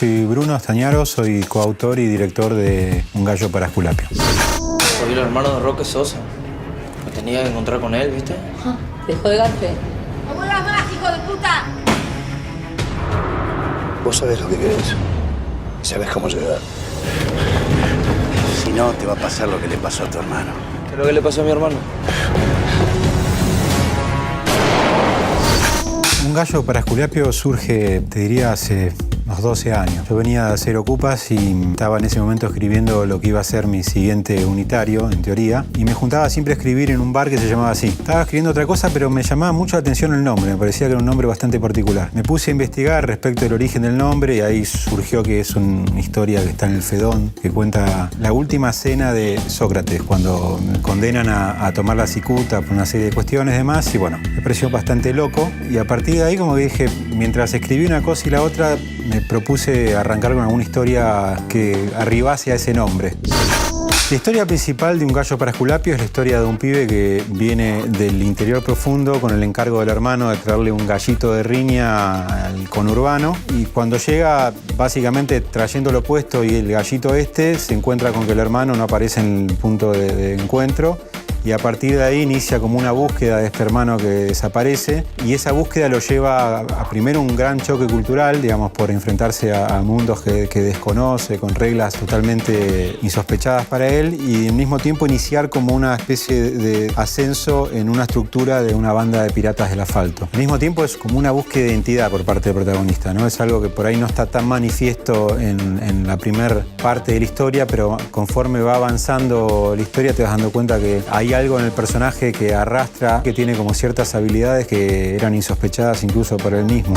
soy Bruno Stañaro, soy coautor y director de Un gallo para Esculapio. Soy el hermano de Roque Sosa. Me tenía que encontrar con él, ¿viste? Dejó de garfe. ¡No vuelvas más, hijo de puta! Vos sabés lo que querés. Sabés cómo llegar. Si no, te va a pasar lo que le pasó a tu hermano. ¿Qué es lo que le pasó a mi hermano? Un gallo para Esculapio surge, te diría, hace unos 12 años. Yo venía de hacer Ocupas y estaba en ese momento escribiendo lo que iba a ser mi siguiente unitario, en teoría, y me juntaba siempre a escribir en un bar que se llamaba así. Estaba escribiendo otra cosa, pero me llamaba mucho la atención el nombre, me parecía que era un nombre bastante particular. Me puse a investigar respecto del origen del nombre y ahí surgió que es una historia que está en el Fedón, que cuenta la última cena de Sócrates, cuando condenan a tomar la cicuta por una serie de cuestiones y demás, y bueno, me pareció bastante loco, y a partir de ahí como que dije, mientras escribí una cosa y la otra, me propuse arrancar con alguna historia que arribase a ese nombre. La historia principal de Un gallo para Esculapio es la historia de un pibe que viene del interior profundo con el encargo del hermano de traerle un gallito de riña al conurbano, y cuando llega, básicamente trayendo lo opuesto y el gallito se encuentra con que el hermano no aparece en el punto de encuentro. Y a partir de ahí inicia como una búsqueda de este hermano que desaparece, y esa búsqueda lo lleva a primero un gran choque cultural, digamos, por enfrentarse a mundos que desconoce, con reglas totalmente insospechadas para él, y al mismo tiempo iniciar como una especie de ascenso en una estructura de una banda de piratas del asfalto. Al mismo tiempo es como una búsqueda de identidad por parte del protagonista, ¿no? Es algo que por ahí no está tan manifiesto en la primera parte de la historia, pero conforme va avanzando la historia te vas dando cuenta que hay algo en el personaje que arrastra, que tiene como ciertas habilidades que eran insospechadas incluso por él mismo.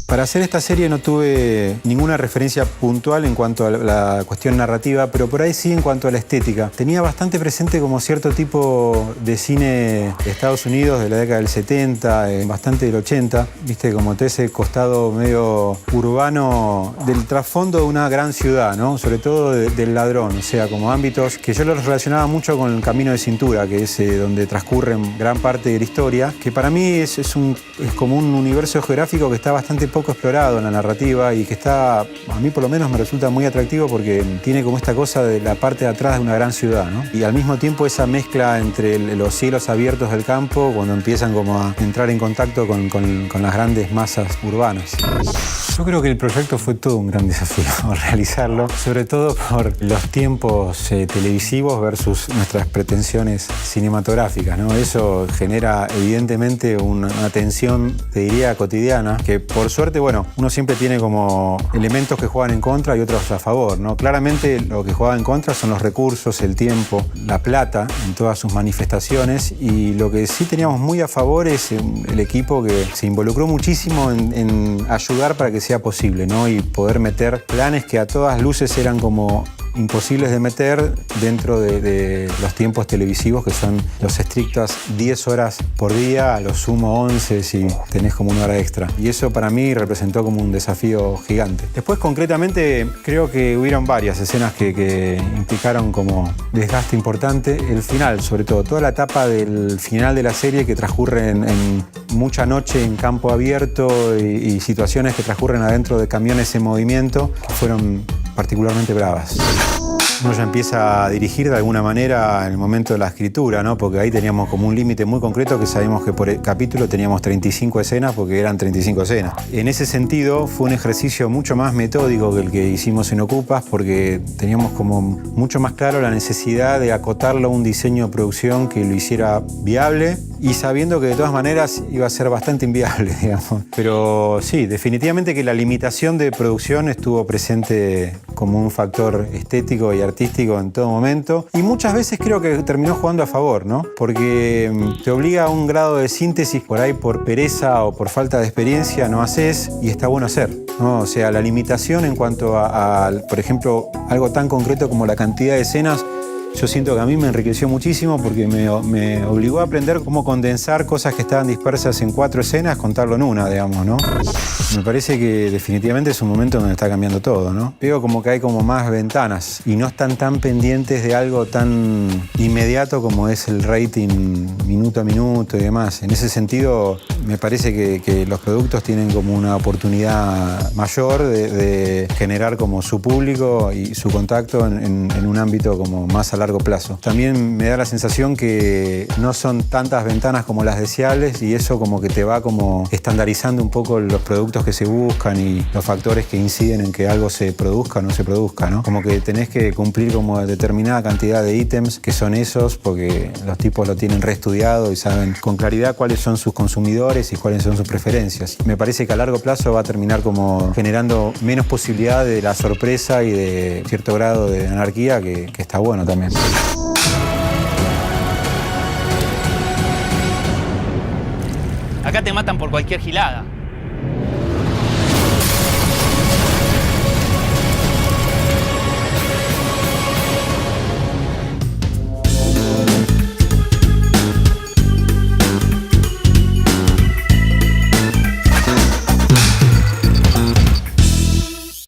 Para hacer esta serie no tuve ninguna referencia puntual en cuanto a la cuestión narrativa, pero por ahí sí en cuanto a la estética. Tenía bastante presente como cierto tipo de cine de Estados Unidos de la década del 70, bastante del 80, viste, como ese costado medio urbano del trasfondo de una gran ciudad, ¿no? Sobre todo del Ladrón, o sea, como ámbitos que yo los relacionaba mucho con el Camino de Cintura, que es donde transcurre gran parte de la historia, que para mí es como un universo geográfico que está bastante poco explorado en la narrativa y que está, a mí por lo menos me resulta muy atractivo porque tiene como esta cosa de la parte de atrás de una gran ciudad, ¿no? Y al mismo tiempo esa mezcla entre los cielos abiertos del campo cuando empiezan como a entrar en contacto con las grandes masas urbanas. Yo creo que el proyecto fue todo un gran desafío realizarlo, sobre todo por los tiempos televisivos versus nuestras pretensiones cinematográficas, ¿no? Eso genera evidentemente una tensión, te diría, cotidiana, que por suerte, bueno, uno siempre tiene como elementos que juegan en contra y otros a favor, ¿no? Claramente lo que juega en contra son los recursos, el tiempo, la plata en todas sus manifestaciones, y lo que sí teníamos muy a favor es el equipo que se involucró muchísimo en ayudar para que sea posible, ¿no? Y poder meter planes que a todas luces eran como imposibles de meter dentro de los tiempos televisivos, que son los estrictas 10 horas por día, a lo sumo 11 si tenés como una hora extra. Y eso para mí representó como un desafío gigante. Después, concretamente, creo que hubieron varias escenas que implicaron como desgaste importante. El final, sobre todo, toda la etapa del final de la serie que transcurre en mucha noche en campo abierto y situaciones que transcurren adentro de camiones en movimiento, que fueron particularmente bravas. Uno ya empieza a dirigir de alguna manera en el momento de la escritura, ¿no? Porque ahí teníamos como un límite muy concreto que sabíamos que por el capítulo teníamos 35 escenas porque eran 35 escenas. En ese sentido fue un ejercicio mucho más metódico que el que hicimos en Ocupas, porque teníamos como mucho más claro la necesidad de acotarlo a un diseño de producción que lo hiciera viable, y sabiendo que de todas maneras iba a ser bastante inviable, digamos. Pero sí, definitivamente que la limitación de producción estuvo presente como un factor estético y artístico en todo momento, y muchas veces creo que terminó jugando a favor, ¿no? Porque te obliga a un grado de síntesis, por ahí por pereza o por falta de experiencia no haces, y está bueno hacer, ¿no? O sea, la limitación en cuanto a por ejemplo, algo tan concreto como la cantidad de escenas Yo siento que a mí me enriqueció muchísimo porque me obligó a aprender cómo condensar cosas que estaban dispersas en 4 escenas, contarlo en una, digamos, ¿no? Me parece que definitivamente es un momento donde está cambiando todo, ¿no? Veo como que hay como más ventanas y no están tan pendientes de algo tan inmediato como es el rating minuto a minuto y demás. En ese sentido, me parece que los productos tienen como una oportunidad mayor de generar como su público y su contacto en un ámbito como más a largo plazo. También me da la sensación que no son tantas ventanas como las deseables y eso como que te va como estandarizando un poco los productos que se buscan y los factores que inciden en que algo se produzca o no se produzca, ¿no? Como que tenés que cumplir como determinada cantidad de ítems que son esos porque los tipos lo tienen reestudiado y saben con claridad cuáles son sus consumidores y cuáles son sus preferencias. Me parece que a largo plazo va a terminar como generando menos posibilidad de la sorpresa y de cierto grado de anarquía que está bueno también. Acá te matan por cualquier gilada.